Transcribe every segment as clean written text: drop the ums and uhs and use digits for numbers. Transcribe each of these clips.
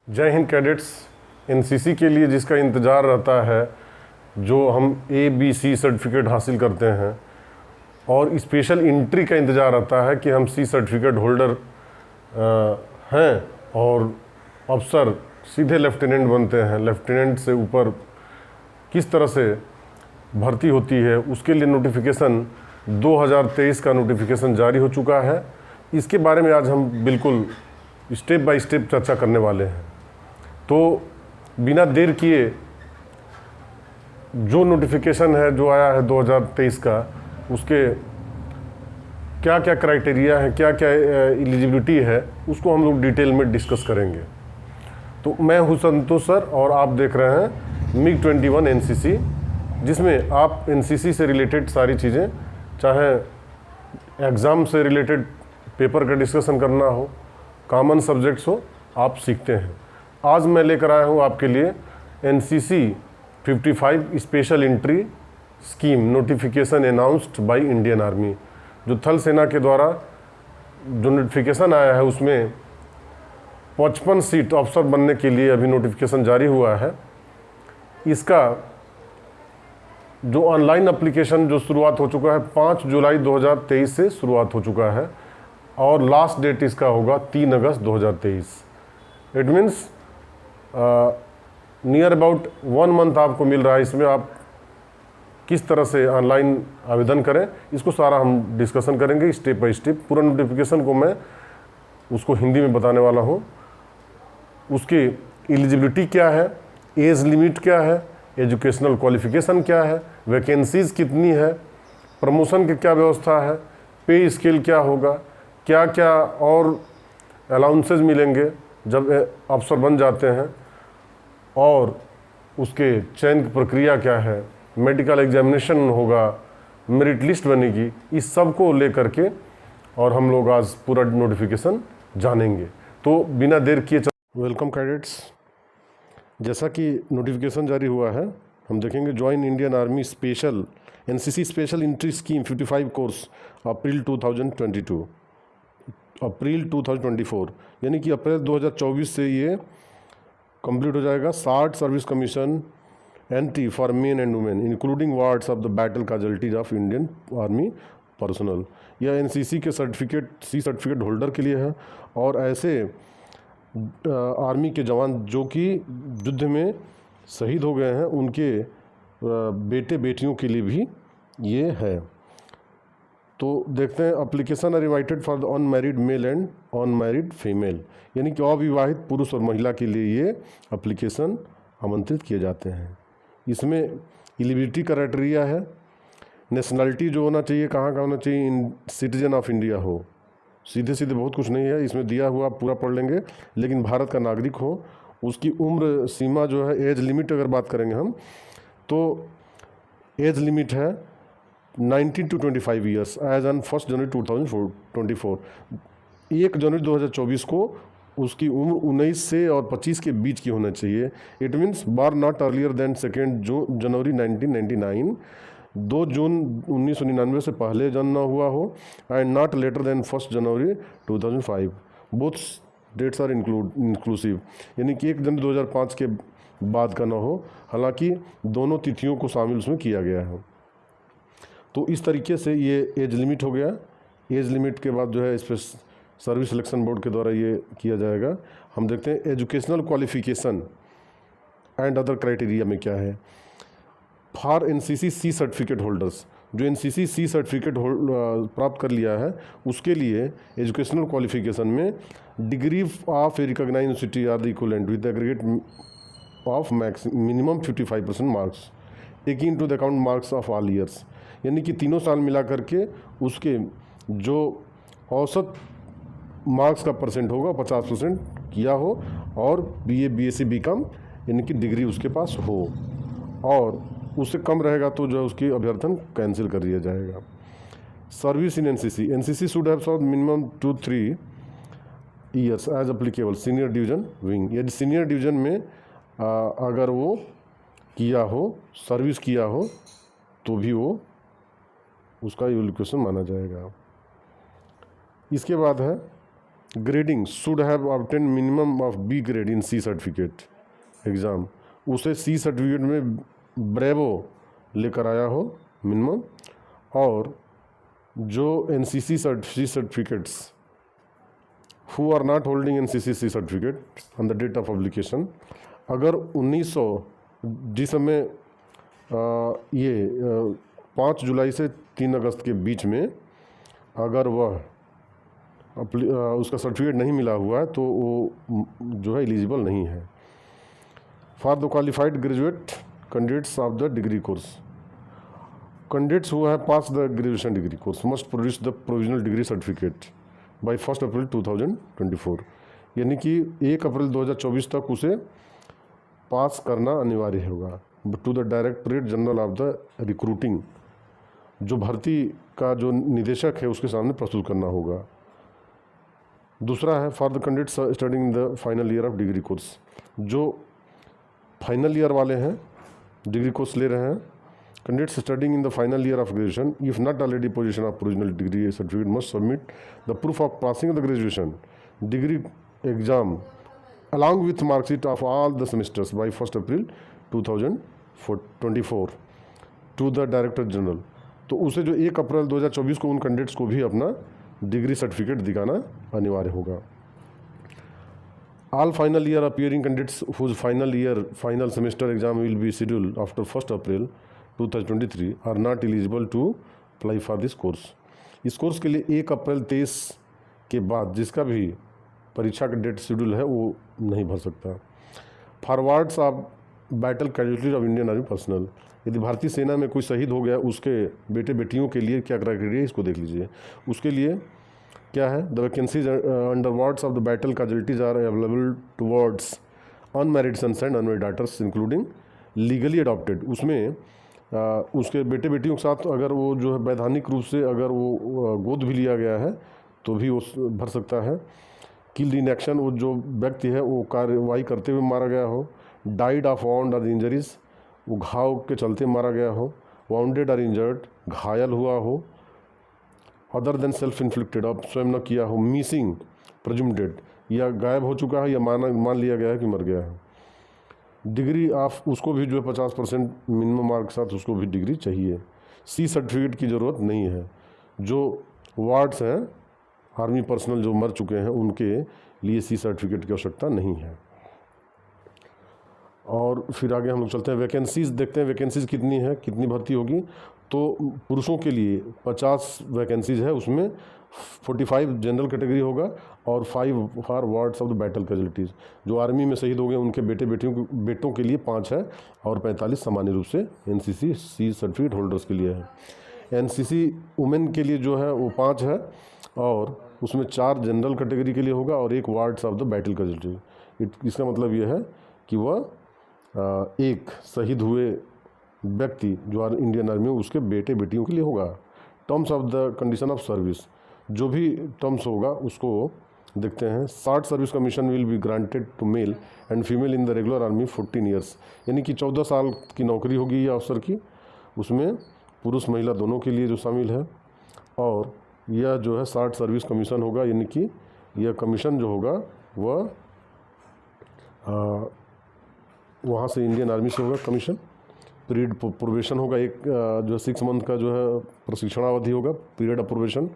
जय Hind cadets. NCC के लिए जिसका इंतज़ार रहता है, जो हम ABC सर्टिफिकेट हासिल करते हैं, और स्पेशल एंट्री का इंतज़ार रहता है कि हम C सर्टिफिकेट होल्डर हैं और अफसर सीधे लेफ्टिनेंट बनते हैं। लेफ्टिनेंट से ऊपर किस तरह से भर्ती होती है, उसके लिए नोटिफिकेशन 2023 का नोटिफिकेशन जारी हो चुका है। इसके बारे में आज हम बिल्कुल स्टेप बाय स्टेप चर्चा करने वाले हैं। तो बिना देर किए जो नोटिफिकेशन है जो आया है 2023 का, उसके क्या क्या क्राइटेरिया है, क्या क्या एलिजिबिलिटी है, उसको हम लोग डिटेल में डिस्कस करेंगे। तो मैं हूं संतोष सर और आप देख रहे हैं MiG-21 NCC, जिसमें आप NCC से रिलेटेड सारी चीज़ें, चाहे एग्ज़ाम से रिलेटेड पेपर का डिस्कशन करना हो, कॉमन सब्जेक्ट्स हो, आप सीखते हैं। आज मैं लेकर आया हूँ आपके लिए NCC 55 special entry scheme notification announced by Indian army. जो थल सेना के द्वारा जो नोटिफिकेशन आया है, उसमें 55 सीट अफसर बनने के लिए अभी नोटिफिकेशन जारी हुआ है। इसका जो ऑनलाइन एप्लीकेशन जो शुरुआत हो चुका है 5 जुलाई 2023 से शुरुआत हो चुका है और लास्ट डेट इसका होगा 3 अगस्त 2023। It means near about 1 month आपको मिल रहा है। इसमें आप किस तरह से ऑनलाइन आवेदन करें, इसको सारा हम डिस्कशन करेंगे स्टेप बाय स्टेप। पूरा नोटिफिकेशन को मैं उसको हिंदी में बताने वाला हूँ। उसकी एलिजिबिलिटी क्या है, एज लिमिट क्या है, एजुकेशनल क्वालिफिकेशन क्या है, वैकेंसीज कितनी है, प्रमोशन की क्या व्यवस्था है, पे स्केल क्या होगा, क्या क्या और अलाउंसेज मिलेंगे जब अफसर बन जाते हैं, और उसके चयन की प्रक्रिया क्या है, मेडिकल एग्जामिनेशन होगा, मेरिट लिस्ट बनेगी। इस सब को लेकर के और हम लोग आज पूरा नोटिफिकेशन जानेंगे। तो बिना देर किए वेलकम कैडेट्स। जैसा कि नोटिफिकेशन जारी हुआ है, हम देखेंगे join Indian army special NCC special entry scheme 55 course April 2024, यानी कि अप्रैल 2024 से ये कंप्लीट हो जाएगा। 60 service commission entry for men and women including wards of the battle casualties of Indian army personnel. यह NCC के सर्टिफिकेट C सर्टिफिकेट होल्डर के लिए है और ऐसे आर्मी के जवान जो कि युद्ध में शहीद हो गए हैं, उनके बेटे बेटियों के लिए भी ये है। तो देखते हैं, application are invited for the unmarried male and unmarried female, यानी कि अविवाहित पुरुष और महिला के लिए ये एप्लीकेशन आमंत्रित किए जाते हैं। इसमें एलिजिबिलिटी क्राइटेरिया है, नेशनलिटी जो होना चाहिए, कहाँ का होना चाहिए, सिटीजन ऑफ इंडिया हो। सीधे सीधे बहुत कुछ नहीं है इसमें दिया हुआ, आप पूरा पढ़ लेंगे, लेकिन भारत का नागरिक हो। उसकी उम्र सीमा जो है, एज लिमिट अगर बात करेंगे हम, तो एज लिमिट है 19 to 25 ईयर्स एज ऑन 1 जनवरी 2024। 1 जनवरी 2024 को उसकी उम्र 19 से और 25 के बीच की होना चाहिए। It means bar not earlier than 2 January 1999, 2 जून 1999 से पहले जन्म हुआ हो, and not later than 1 January 2005। Both dates are inclusive, यानी कि 1 जनवरी 2005 के बाद का ना हो, हालांकि दोनों तिथियों को शामिल उसमें किया गया है। तो इस तरीके से ये एज लिमिट हो गया। एज लिमिट के बाद जो है इस पर सर्विस सिलेक्शन बोर्ड के द्वारा ये किया जाएगा। हम देखते हैं educational qualification and other criteria में क्या है। For NCC C certificate holders, जो NCC C सर्टिफिकेट प्राप्त कर लिया है, उसके लिए एजुकेशनल क्वालिफिकेशन में degree of a recognised university or the equivalent with aggregate of minimum 55% marks taking into the account marks of all years, यानी कि तीनों साल मिला करके उसके जो औसत मार्क्स का परसेंट होगा 50% किया हो, और BA BSc BCom यानी कि डिग्री उसके पास हो, और उससे कम रहेगा तो जो है उसकी अभ्यर्थन कैंसिल कर दिया जाएगा। Service in NCC should have served minimum 2-3 years as applicable senior division wing. यदि सीनियर डिवीजन में अगर वो किया हो, सर्विस किया हो, तो भी वो उसका एप्लीकेशन माना जाएगा। इसके बाद है grading should have obtain minimum of B grade in C certificate exam, उसे सी सर्टिफिकेट में ब्रेवो लेकर आया हो मिनिमम, और जो NCC C certificates who are not holding NCC C certificate on the date of publication, अगर 1900 जिस समय ये 5 जुलाई से 3 अगस्त के बीच में अगर वह उसका सर्टिफिकेट नहीं मिला हुआ है तो वो जो है एलिजिबल नहीं है। For the qualified graduate candidates of the degree course, candidates who have pass the graduation degree course must produce the provisional degree certificate bye 1 अप्रैल 2024, यानी कि 1 अप्रैल 2024 तक उसे पास करना अनिवार्य होगा to the directorate general of the recruiting, जो भर्ती का जो निदेशक है उसके सामने प्रस्तुत करना होगा। दूसरा है for the candidates studying in the final year of degree course, जो फाइनल ईयर वाले हैं डिग्री कोर्स ले रहे हैं, candidates studying in the final year of graduation if not already position of provisional degree certificate must submit the proof of passing the graduation degree exam along with mark sheet of all the semesters by 1 April 2024 to the Director General। तो उसे जो 1 अप्रैल 2024 को उन candidates को भी अपना degree certificate दिखाना अनिवार्य होगा। All final year appearing candidates whose final semester exam will be scheduled after 1 April 2023 are not eligible to apply for this course। इस कोर्स के लिए 1 अप्रैल 23 के बाद जिसका भी परीक्षा का डेट शेड्यूल है वो नहीं भर सकता। Forwards of battle casualties of Indian army personal, यदि भारतीय सेना में कोई शहीद हो गया उसके बेटे बेटियों के लिए क्या क्राइटेरिया है इसको देख लीजिए। उसके लिए क्या है, the vacancies under wards of the battle casualties are available towards unmarried sons and unmarried daughters including legally adopted, उसमें उसके बेटे बेटियों के साथ अगर वो जो है वैधानिक रूप से अगर वो गोद भी लिया गया है तो भी वो भर सकता है। किल्ड इन एक्शन, वो जो व्यक्ति है वो कार्रवाई करते हुए मारा गया हो। डाइड ऑफ वाउंड और इंजरीज, वो घाव के चलते मारा गया हो। वाउंडेड और इंजर्ड, घायल हुआ हो। अदर देन सेल्फ इन्फ्लिक्टेड, अब स्वयं न किया हो। मिसिंग, प्रेज्यूम्ड डेड, या गायब हो चुका है या मान लिया गया है कि मर गया है। डिग्री ऑफ, उसको भी जो है 50% मिनिमम मार्क के साथ उसको भी डिग्री चाहिए। सी सर्टिफिकेट की ज़रूरत नहीं है। जो वार्ड्स हैं आर्मी पर्सनल जो मर चुके हैं उनके लिए सी सर्टिफिकेट की आवश्यकता नहीं है। और फिर आगे हम लोग चलते हैं, वैकेंसीज देखते हैं वैकेंसीज कितनी है, कितनी भर्ती होगी। तो पुरुषों के लिए 50 वैकेंसीज है, उसमें 45 जनरल कैटेगरी होगा और 5 for wards of the battle casualties. जो आर्मी में शहीद हो गए उनके बेटों के लिए 5 है और 45 सामान्य रूप से एनसीसी सी सर्टिफिकेट होल्डर्स के लिए है। एनसीसी वुमेन के लिए जो है वो 5 है और उसमें 4 जनरल कैटेगरी के लिए होगा और 1 wards of the battle casualty. इसका मतलब यह है कि वह एक शहीद हुए व्यक्ति जो इंडियन आर्मी में उसके बेटे बेटियों के लिए होगा। Terms of the condition of service, जो भी टर्म्स होगा उसको देखते हैं। Short service commission will be granted to male and female in the regular army 14 years, यानी कि 14 साल की नौकरी होगी या अफसर की, उसमें पुरुष महिला दोनों के लिए जो शामिल है। और यह जो है शॉर्ट सर्विस कमीशन होगा, यानी कि यह कमीशन जो होगा वह वहाँ से इंडियन आर्मी से होगा कमीशन। पीरियड प्रोबेशन होगा, एक जो 6 मंथ का जो है प्रशिक्षणावधि होगा, period of probation.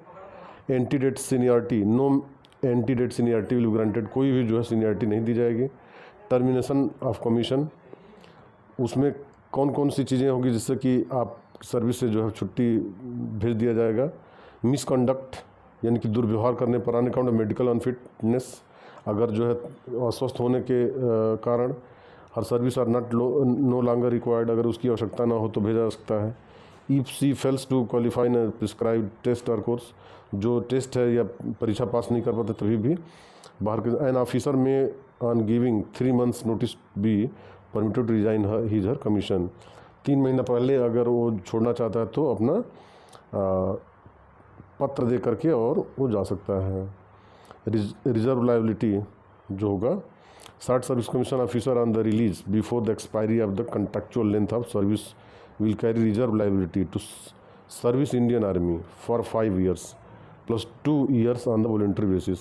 Antedate seniority, no antedate seniority will be granted, कोई भी जो है सीनियरिटी नहीं दी जाएगी। टर्मिनेशन ऑफ कमीशन, उसमें कौन कौन सी चीज़ें होगी जिससे कि आप सर्विस से जो है छुट्टी भेज दिया जाएगा। मिसकंडक्ट, यानी कि दुर्व्यवहार करने पर, on account of medical unfitness, अगर जो है अस्वस्थ होने के कारण हर service are not no longer required, अगर उसकी आवश्यकता ना हो तो भेजा जा सकता है। If she fails to qualify in prescribe test or course, जो टेस्ट है या परीक्षा पास नहीं कर पाते तभी भी बाहर के। An officer may on giving 3 months notice be permitted to resign his her commission, 3 महीना पहले अगर वो छोड़ना चाहता है तो अपना पत्र दे करके और वो जा सकता है। रिजर्व लायबिलिटी जो होगा, short service commission officer on the release before the expiry of the contractual length of service will carry reserve liability to service Indian army for 5 years plus 2 years on the voluntary basis.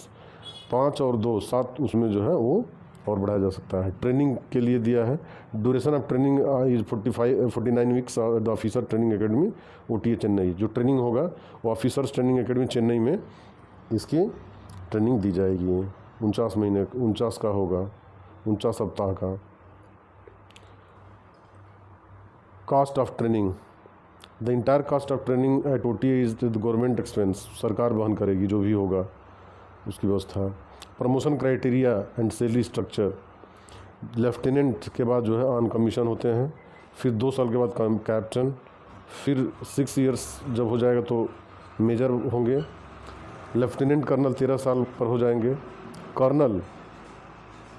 5 और 2 7 उसमें जो है वो और बढ़ाया जा सकता है। ट्रेनिंग के लिए दिया है, duration of training is 49 weeks the officer training academy OTA Chennai. जो ट्रेनिंग होगा वो ऑफिसर्स ट्रेनिंग एकेडमी चेन्नई में इसकी ट्रेनिंग दी जाएगी। 49 का होगा, 49 सप्ताह का। Cost of training, the entire cost of training at OTA is the government expense, सरकार वहन करेगी जो भी होगा उसकी व्यवस्था। Promotion criteria and salary structure, lieutenant के बाद जो है ऑन कमीशन होते हैं, फिर 2 साल के बाद कैप्टन, फिर 6 इयर्स जब हो जाएगा तो मेजर होंगे, लेफ्टिनेंट कर्नल 13 साल पर हो जाएंगे, कर्नल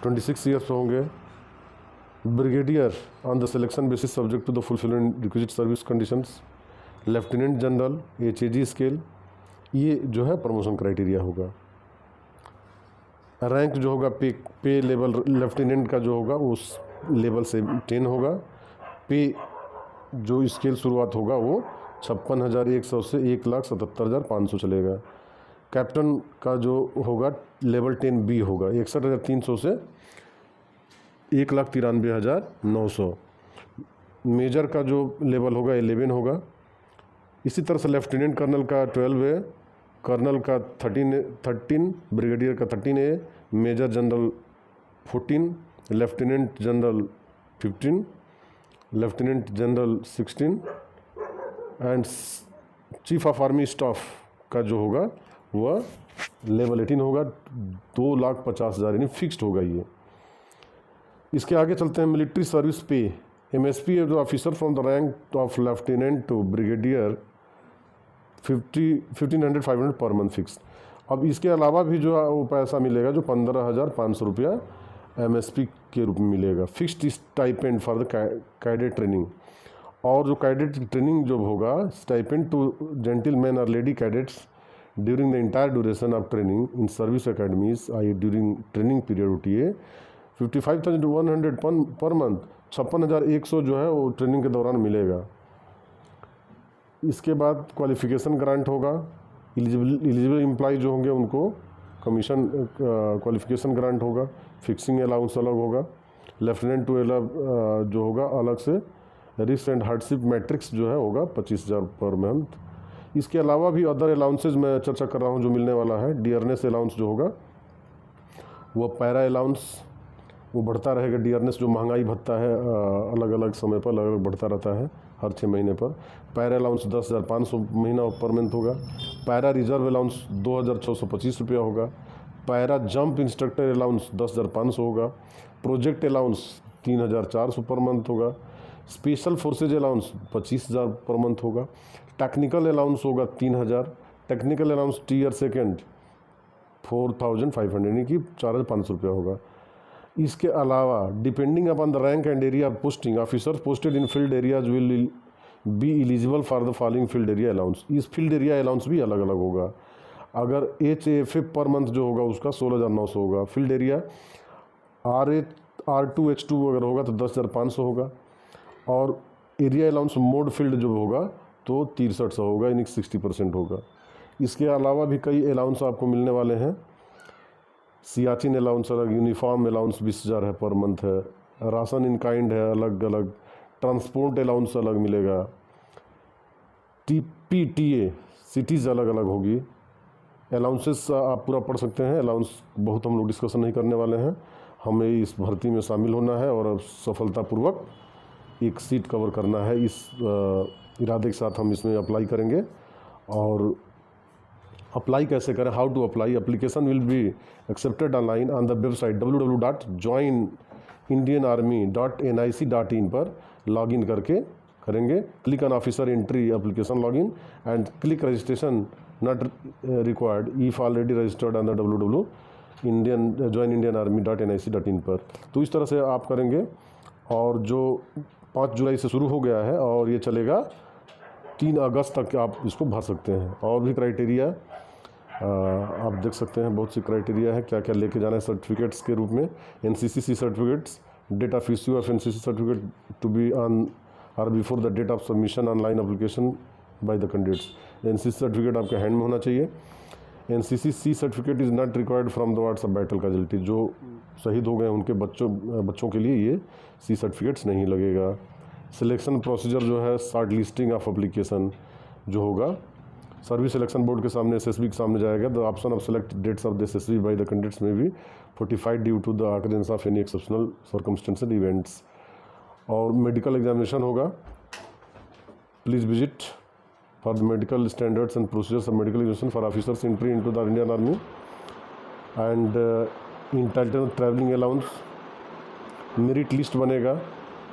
26 इयर्स होंगे, brigadier on the selection basis subject to the fulfilment requisite service conditions, lieutenant general HAG scale, ये जो है प्रमोशन क्राइटेरिया होगा। रैंक जो होगा पे लेवल लेफ्टिनेंट का जो होगा उस लेवल से 10 होगा। पे जो स्केल शुरुआत होगा वो 56,100 से 1,77,500 चलेगा। कैप्टन का जो होगा लेवल 10B होगा, 61,300 से 1,93,900। मेजर का जो लेवल होगा 11 होगा। इसी तरह से लेफ्टिनेंट कर्नल का 12 है, कर्नल का 13, ब्रिगेडियर का 13A, major general 14, lieutenant general 15, lieutenant general 16 and chief of army staff का जो होगा वह लेवल 18 होगा। 2,50,000 यानी फिक्स्ड होगा ये। इसके आगे चलते हैं मिलिट्री सर्विस पे। MSP जो officer from the rank of lieutenant to brigadier 1,500 per month fix. अब इसके अलावा भी जो वो पैसा मिलेगा जो 15,500 रुपया MSP के रूप में मिलेगा, fixed stipend for the cadet training. और जो कैडेट ट्रेनिंग जो होगा, स्टाइपेंड टू जेंटलमैन और lady cadets during the entire duration of training in service academies during training period OTA 55,100 per month, 56,100 जो है वो ट्रेनिंग के दौरान मिलेगा। इसके बाद क्वालिफिकेशन ग्रांट होगा, एलिजिबल एम्प्लॉय जो होंगे उनको कमीशन क्वालिफिकेशन ग्रांट होगा, फिक्सिंग अलाउंस अलग होगा, लेफ्टिनेंट टू जो होगा अलग से, रिस्क एंड हार्डशिप मैट्रिक्स जो है होगा 25,000 पर मंथ। इसके अलावा भी अदर अलाउंसेज मैं चर्चा कर रहा हूँ जो मिलने वाला है। डियरनेस अलाउंस जो होगा वो पैरा अलाउंस वो बढ़ता रहेगा। डियरनेस जो महंगाई भत्ता है अलग अलग समय पर अलग अलग बढ़ता रहता है हर 6 महीने पर। पैरा अलाउंस 10,500 महीना पर मंथ होगा। पैरा रिजर्व अलाउंस 2,625 रुपया होगा। पैरा जंप इंस्ट्रक्टर अलाउंस 10,500 होगा। प्रोजेक्ट अलाउंस 3,400 पर मंथ होगा। Special forces allowance 25,000 per month होगा। टेक्निकल अलाउंस होगा 3,000। टेक्निकल अलाउंस टीयर सेकेंड 4,500 यानी कि 4,500 रुपया होगा। इसके अलावा depending upon the rank and area posting officers posted in field areas will be eligible for the following field area allowance. इस field area allowance भी अलग अलग होगा। अगर HAF पर मंथ जो होगा उसका 16,900 होगा। फील्ड एरिया R2H2 अगर होगा तो 10,500 होगा। और एरिया अलाउंस मोड फील्ड जो होगा तो 6300 होगा यानी 60% होगा। इसके अलावा भी कई अलाउंस आपको मिलने वाले हैं। सियाचिन अलाउंस अलग, यूनिफॉर्म अलाउंस 20,000 है पर मंथ है। राशन इन काइंड है अलग अलग। ट्रांसपोर्ट अलाउंस अलग मिलेगा। TPTA सिटीज़ अलग अलग होगी। अलाउंसेस आप पूरा पढ़ सकते हैं। अलाउंस बहुत हम लोग डिस्कशन नहीं करने वाले हैं। हमें इस भर्ती में शामिल होना है और सफलतापूर्वक एक सीट कवर करना है। इस इरादे के साथ हम इसमें अप्लाई करेंगे। और अप्लाई कैसे करें, how to apply. Application will be accepted online on the website www.joinindianarmy.nic.in पर लॉगिन करके करेंगे। Click on officer entry application login and click registration not required if already registered on the www.joinindianarmy.nic.in पर। तो इस तरह से आप करेंगे। और जो 5 जुलाई से शुरू हो गया है और ये चलेगा 3 अगस्त तक आप इसको भर सकते हैं। और भी क्राइटेरिया आप देख सकते हैं, बहुत सी क्राइटेरिया है क्या क्या लेके जाना है सर्टिफिकेट्स के रूप में। NCC certificates, date of issue of NCC certificate to be on or before the date of submission online application by the candidates. NCC certificate आपके हैंड में होना चाहिए। NCC C certificate is not required from the wards of battle casualty. जो शहीद हो गए उनके बच्चों के लिए ये सी सर्टिफिकेट्स नहीं लगेगा। सिलेक्शन प्रोसीजर जो है, शॉर्ट लिस्टिंग ऑफ एप्लीकेशन जो होगा, सर्विस सिलेक्शन बोर्ड के सामने, एसएसबी के सामने जाएगा। The option of select dates of the SSB by the candidates may be fortified due to the occurrence of any exceptional circumstantial events. और medical examination होगा। Please visit for the medical standards and procedures of medical examination for officers entry into the Indian army and entitle travelling allowance. Merit list बनेगा।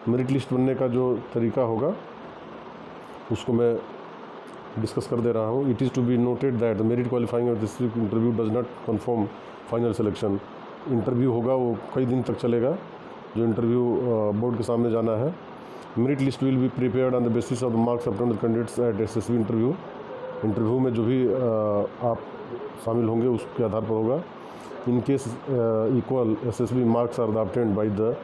Merit list बनने का जो तरीका होगा उसको मैं डिस्कस कर दे रहा हूँ। It is to be noted that the merit qualifying of this interview does not confirm final selection. Interview होगा वो कई दिन तक चलेगा, जो इंटरव्यू बोर्ड के सामने जाना है। Merit list will be prepared on the basis of the marks obtained by candidates at SSB interview. Interview में जो भी आप शामिल होंगे उसके आधार पर होगा। In case equal SSB marks are obtained by the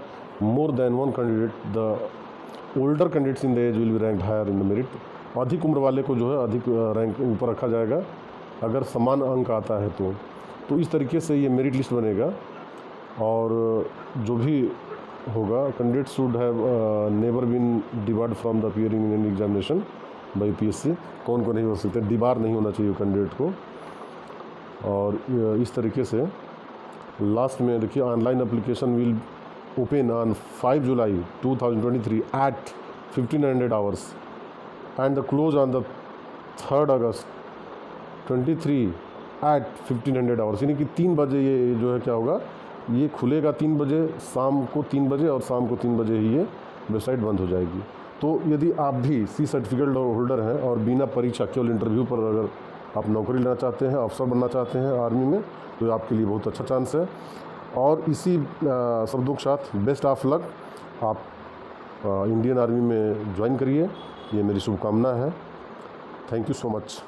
more than one candidate, the older candidates in the age will be ranked higher in the merit. अधिक उम्र वाले को जो है अधिक रैंक ऊपर रखा जाएगा अगर समान अंक आता है तो इस तरीके से ये मेरिट लिस्ट बनेगा। और जो भी होगा, candidate should have never been debarred from the appearing in any examination by PSC. कौन को नहीं हो सकते, डिबार नहीं होना चाहिए कैंडिडेट को। और इस तरीके से लास्ट में देखिए, online application will open on 5 July 2023 at 1500 hours and the close on the 3rd August 23 at 1500 hours. यानी कि 3 बजे ये जो है क्या होगा, ये खुलेगा 3 बजे, शाम को 3 बजे, और शाम को 3 बजे ही ये वेबसाइट बंद हो जाएगी। तो यदि आप भी सी सर्टिफिकेट होल्डर हैं और बिना परीक्षा केवल इंटरव्यू पर अगर आप नौकरी लेना चाहते हैं, अफसर बनना चाहते हैं आर्मी में, तो आपके लिए बहुत अच्छा चांस है। और इसी शब्दों के साथ बेस्ट ऑफ लक, आप इंडियन आर्मी में ज्वाइन करिए, ये मेरी शुभकामना है। Thank you so much.